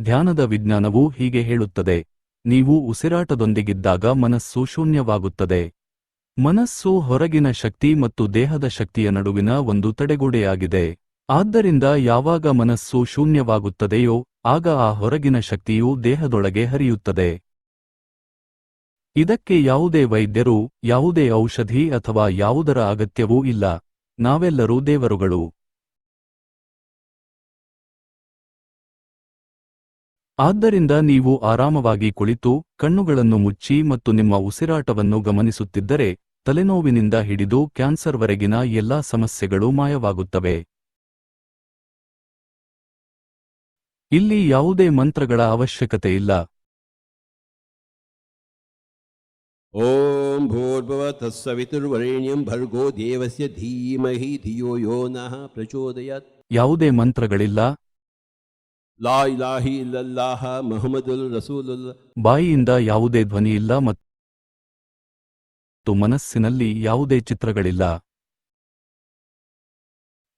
ಧ್ಯಾನದ ವಿಜ್ಞಾನವು ಹೀಗೆ ಹೇಳುತ್ತದೆ. ನೀವು ಉಸಿರಾಟದೊಂದಿಗಿದ್ದಾಗ ಮನಸ್ಸು ಶೂನ್ಯವಾಗುತ್ತದೆ. ಮನಸ್ಸು ಹೊರಗಿನ ಶಕ್ತಿ ಮತ್ತು ದೇಹದ ಶಕ್ತಿಯ ನಡುವಿನ ಒಂದು ತಡೆಗೋಡೆಯಾಗಿದೆ. ಆದ್ದರಿಂದ ಯಾವಾಗ ಮನಸ್ಸು ಶೂನ್ಯವಾಗುತ್ತದೆಯೋ ಆಗ ಆ ಹೊರಗಿನ ಶಕ್ತಿಯು ದೇಹದೊಳಗೆ ಹರಿಯುತ್ತದೆ. ಇದಕ್ಕೆ ಯಾವುದೇ ವೈದ್ಯರು, ಯಾವುದೇ ಔಷಧಿ ಅಥವಾ ಯಾವುದರ ಅಗತ್ಯವೂ ಇಲ್ಲ. ನಾವೆಲ್ಲರೂ ದೇವರುಗಳು. ಆದ್ದರಿಂದ ನೀವು ಆರಾಮವಾಗಿ ಕುಳಿತು, ಕಣ್ಣುಗಳನ್ನು ಮುಚ್ಚಿ ಮತ್ತು ನಿಮ್ಮ ಉಸಿರಾಟವನ್ನು ಗಮನಿಸುತ್ತಿದ್ದರೆ, ತಲೆನೋವಿನಿಂದ ಹಿಡಿದು ಕ್ಯಾನ್ಸರ್ವರೆಗಿನ ಎಲ್ಲಾ ಸಮಸ್ಯೆಗಳು ಮಾಯವಾಗುತ್ತವೆ. ಇಲ್ಲಿ ಯಾವುದೇ ಮಂತ್ರಗಳ ಅವಶ್ಯಕತೆಯಿಲ್ಲ. ಓಂ ಭೂರ್ಭುವಃ ತತ್ಸವಿತುರ್ವರೆಣ್ಯಂ ಭರ್ಗೋ ದೇವಸ್ಯ ಧೀಮಹಿ ಧಿಯೋ ಯೋ ನಃ ಪ್ರಚೋದಯಾತ್. ಯಾವುದೇ ಮಂತ್ರಗಳಿಲ್ಲ. ಲಾ ಇಲಾಹ ಇಲ್ಲಲ್ಲಾಹ ಮುಹಮ್ಮದುರ್ ರಸೂಲುಲ್ಲಾಹ್. ಬಾಯಿಯಿಂದ ಯಾವುದೇ ಧ್ವನಿಯಿಲ್ಲ ಮತ್ತು ಮನಸ್ಸಿನಲ್ಲಿ ಯಾವುದೇ ಚಿತ್ರಗಳಿಲ್ಲ.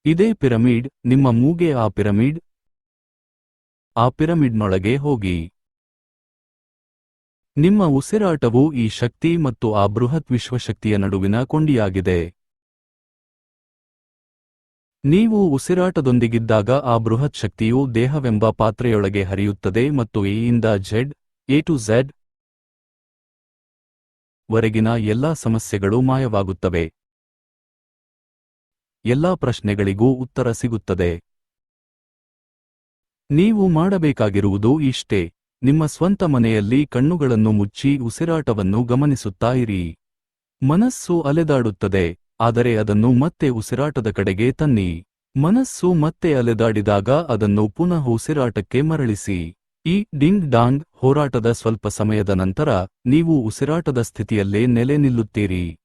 ಇದೇ ಪಿರಮಿಡ್, ನಿಮ್ಮ ಮೂಗೆ ಆ ಪಿರಮಿಡ್. ಆ ಪಿರಮಿಡ್ನೊಳಗೆ ಹೋಗಿ. ನಿಮ್ಮ ಉಸಿರಾಟವು ಈ ಶಕ್ತಿ ಮತ್ತು ಆ ಬೃಹತ್ ವಿಶ್ವಶಕ್ತಿಯ ನಡುವಿನ ಕೊಂಡಿಯಾಗಿದೆ. ನೀವು ಉಸಿರಾಟದೊಂದಿಗಿದ್ದಾಗ ಆ ಬೃಹತ್ ಶಕ್ತಿಯು ದೇಹವೆಂಬ ಪಾತ್ರೆಯೊಳಗೆ ಹರಿಯುತ್ತದೆ ಮತ್ತು ಎಯಿಂದ ಎ ಟು ಝೆಡ್ ವರೆಗಿನ ಎಲ್ಲಾ ಸಮಸ್ಯೆಗಳು ಮಾಯವಾಗುತ್ತವೆ. ಎಲ್ಲಾ ಪ್ರಶ್ನೆಗಳಿಗೂ ಉತ್ತರ ಸಿಗುತ್ತದೆ. ನೀವು ಮಾಡಬೇಕಾಗಿರುವುದು ಇಷ್ಟೇ. ನಿಮ್ಮ ಸ್ವಂತ ಮನೆಯಲ್ಲಿ ಕಣ್ಣುಗಳನ್ನು ಮುಚ್ಚಿ ಉಸಿರಾಟವನ್ನು ಗಮನಿಸುತ್ತಾ ಇರಿ. ಮನಸ್ಸು ಅಲೆದಾಡುತ್ತದೆ, ಆದರೆ ಅದನ್ನು ಮತ್ತೆ ಉಸಿರಾಟದ ಕಡೆಗೆ ತನ್ನಿ. ಮನಸ್ಸು ಮತ್ತೆ ಅಲೆದಾಡಿದಾಗ ಅದನ್ನು ಪುನಃ ಉಸಿರಾಟಕ್ಕೆ ಮರಳಿಸಿ. ಈ ಡಿಂಗ್ ಡಾಂಗ್ ಹೋರಾಟದ ಸ್ವಲ್ಪ ಸಮಯದ ನಂತರ ನೀವು ಉಸಿರಾಟದ ಸ್ಥಿತಿಯಲ್ಲೇ ನೆಲೆ ನಿಲ್ಲುತ್ತೀರಿ.